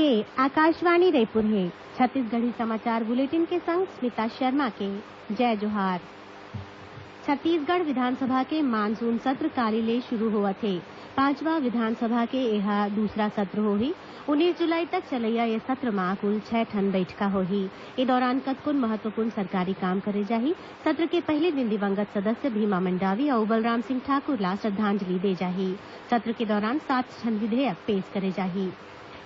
ये आकाशवाणी रायपुर है। छत्तीसगढ़ी समाचार बुलेटिन के संग स्मिता शर्मा के जय जोहार। छत्तीसगढ़ विधानसभा के मानसून सत्र काली ले शुरू हुआ थे। 5वां विधानसभा के यह दूसरा सत्र होही। 19 जुलाई तक चलैया ये सत्र में कुल 6 ठन बैठका होही। ए दौरान कतकुन महत्वपूर्ण सरकारी काम करे जाही। सत्र के पहले दिन दिवंगत सदस्य भीमा मंडावी और बलराम सिंह ठाकुर ला श्रद्धांजलि दे जाही। सत्र के दौरान 7 ठन विधेयक पेश करे जाही।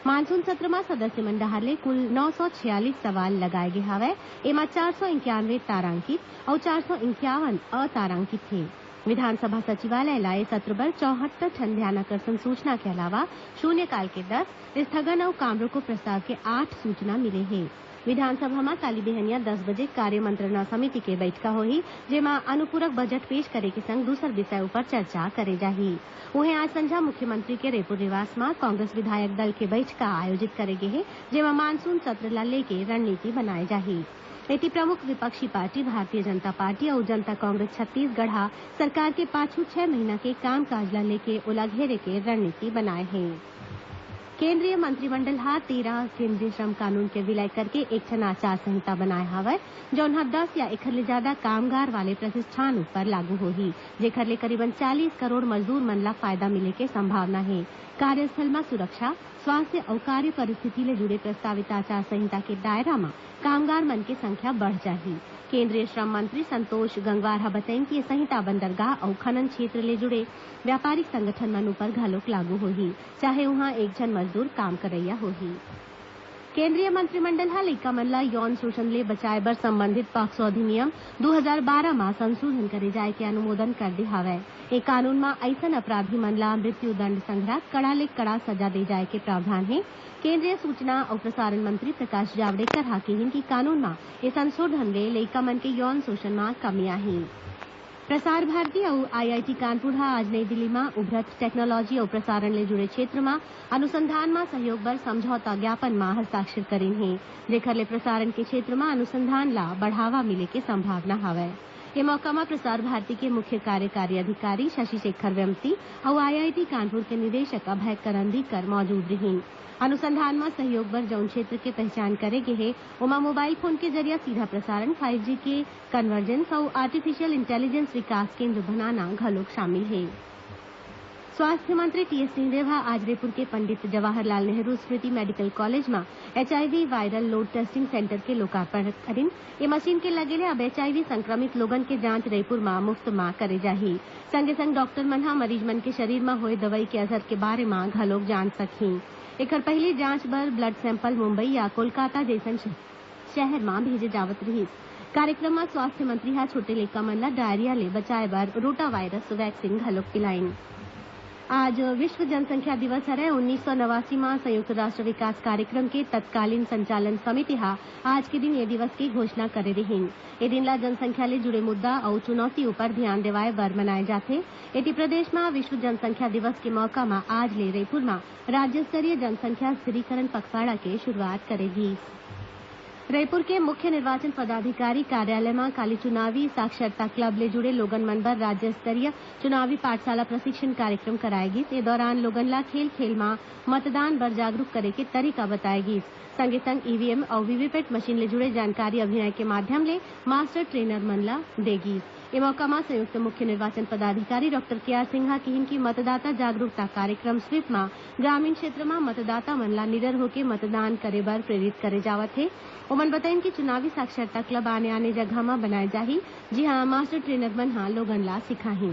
मानसून सत्र में सदस्य मन डाहर ले कुल 946 सवाल लगाए गे हवय। एमा 491 तारांकित और 451 अतारांकित थे। विधानसभा सचिवालय लाए सत्र बर 74 ठन ध्यानाकर्षण सूचना के अलावा शून्यकाल के 10, स्थगन और काम रोको प्रस्ताव के 8 सूचना मिले हैं। विधानसभा में काली बिहनिया 10 बजे कार्य मंत्रणा समिति के बैठका होही, जेमा अनुपूरक बजट पेश करे के संग दूसर विषय ऊपर चर्चा करे जाही। उन्हें आज संझा मुख्यमंत्री के रायपुर निवास में कांग्रेस विधायक दल के बैठका आयोजित करे गे है, जेमा मानसून सत्र ला लेके रणनीति बनाए जाही। एती प्रमुख विपक्षी पार्टी भारतीय जनता पार्टी और जनता कांग्रेस छत्तीसगढ़ सरकार के पाछू 6 महीना के कामकाज ला लेके ओला घेरे के रणनीति बनाए हैं। केंद्रीय मंत्रिमंडल 13 केंद्रीय श्रम कानून के विलय करके एक ठन आचार संहिता बनाए हवय, जौन 10 या एखर ले ज्यादा कामगार वाले प्रतिष्ठान ऊपर लागू होही, जेखर ले करीबन 40 करोड़ मजदूर मन ला फायदा मिले के संभावना है। कार्यस्थल में सुरक्षा, स्वास्थ्य और कार्य परिस्थिति ले जुड़े प्रस्तावित आचार संहिता के दायरा में कामगार मन के संख्या बढ़ जाही। केंद्रीय श्रम मंत्री संतोष गंगवार ह बताइन कि ये संहिता बंदरगाह और खनन क्षेत्र ले जुड़े व्यापारिक संगठन मन ऊपर घलोक लागू होही, चाहे वहां एक जन मजदूर काम करैया होही। केंद्रीय मंत्रिमंडल ह लइका मन ला यौन शोषण ले बचाए बर संबंधित पॉक्सो अधिनियम 2012 में संशोधन करे जाए के अनुमोदन कर दे हवय। ए कानून में ऐसन अपराधी मन ला मृत्यु दंड संग्रह कड़ा ले कड़ा सजा दे जाए के प्रावधान है। केंद्रीय सूचना और प्रसारण मंत्री प्रकाश जावड़ेकर हा कहिन कि कानून में ये संशोधन ले लइका मन के यौन शोषण में कमी आही। प्रसार भारती और आईआईटी कानपुर आज नई दिल्ली में उभरत टेक्नोलॉजी और प्रसारण ले जुड़े क्षेत्र में अनुसंधान में सहयोग बर समझौता ज्ञापन में हस्ताक्षर करीन है, जेखर ले प्रसारण के क्षेत्र में अनुसंधान ला बढ़ावा मिले के संभावना हवय। ये मौका में प्रसार भारती के मुख्य कार्यकारी अधिकारी शशि शेखर वेम्पति और आईआईटी कानपुर के निदेशक अभय करंदीकर मौजूद रहीं। अनुसंधान में सहयोग बर जौन क्षेत्र के पहचान करे गे है, उमा मोबाइल फोन के जरिए सीधा प्रसारण, 5G के कन्वर्जेंस और आर्टिफिशियल इंटेलिजेंस विकास केंद्र बनाना घलोक शामिल है। स्वास्थ्य मंत्री टीएस सिंहदेव आज रायपुर के पंडित जवाहरलाल नेहरू स्मृति मेडिकल कॉलेज में HIV viral load testing centre के लोकार्पण करीन। ये मशीन के लगेले अब HIV संक्रमित लोगन के जांच रायपुर में मुफ्त में करे जाही। संगे संग डॉक्टर मन हा मरीज मन के शरीर में होए दवाई के असर के बारे में घलोक जान सकही। एकर पहली जांच बर ब्लड सैंपल मुंबई या कोलकाता जैसन शहर में भेजे जावत रही। कार्यक्रम में स्वास्थ्य मंत्री हा छोटे लइका मन ला डायरिया ले बचाए बर रोटा वायरस वैक्सीन घलोक पिलाइन। आज विश्व जनसंख्या दिवस हरे। 1989 में संयुक्त राष्ट्र विकास कार्यक्रम के तत्कालीन संचालन समिति हा आज के दिन ये दिवस की घोषणा करे रहीन। ए दिन ला जनसंख्या ले जुड़े मुद्दा और चुनौती ऊपर ध्यान देवाए बर मनाए जाथे। एती प्रदेश में विश्व जनसंख्या दिवस के मौका में आज ले रायपुर में राज्य स्तरीय जनसंख्या स्थिरीकरण पखवाड़ा के शुरुआत करेगी। रायपुर के मुख्य निर्वाचन पदाधिकारी कार्यालय में काली चुनावी साक्षरता क्लब ले जुड़े लोगन मन बर राज्य स्तरीय चुनावी पाठशाला प्रशिक्षण कार्यक्रम कराएगी। इस दौरान लोगन ला खेल खेल में मतदान बर जागरूक करे के तरीका बताएगी। संगे संग ईवीएम और वीवीपैट मशीन ले जुड़े जानकारी अभिनय के माध्यम ले मास्टर ट्रेनर मन ला देगी। ये मौका में संयुक्त मुख्य निर्वाचन पदाधिकारी डॉक्टर केआर सिन्हा कहिन की मतदाता जागरूकता कार्यक्रम स्वीप में ग्रामीण क्षेत्र में मतदाता मन ला निडर होके मतदान करे बर प्रेरित करे जावत है। उमन बताइन कि चुनावी साक्षरता क्लब आने जगह में बनाए जाही, जी हाँ मास्टर ट्रेनर मन हा लोगन ला सिखाही।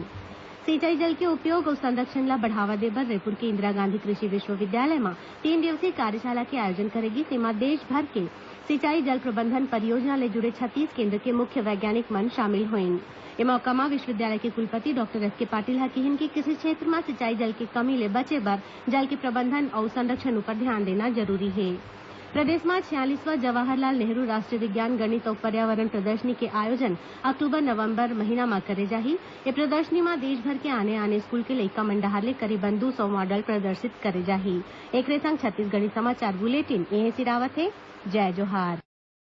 सिंचाई जल के उपयोग और संरक्षण ला बढ़ावा देबर रायपुर के इंदिरा गांधी कृषि विश्वविद्यालय में 3 दिवसीय कार्यशाला के आयोजन करेगी। तेमा देश भर के सिंचाई जल प्रबंधन परियोजना ले जुड़े 36 केंद्र के मुख्य वैज्ञानिक मन शामिल होइन। ये मौका में विश्वविद्यालय के कुलपति डॉक्टर एस के पाटिल हा कहिन कि किसी क्षेत्र में सिंचाई जल की कमी ले बचे बर जल के प्रबंधन और संरक्षण ऊपर ध्यान देना जरूरी है। प्रदेश में 46वां जवाहरलाल नेहरू राष्ट्रीय विज्ञान गणित और पर्यावरण प्रदर्शनी के आयोजन अक्टूबर-नवंबर महीना में करे जाही। ये प्रदर्शनी में देश भर के आने स्कूल के लइका मन डाहर ले करीबन 200 मॉडल प्रदर्शित करे जाही। एक संग छत्तीसगढ़ी समाचार बुलेटिन यही सिरावत है। जय जोहार।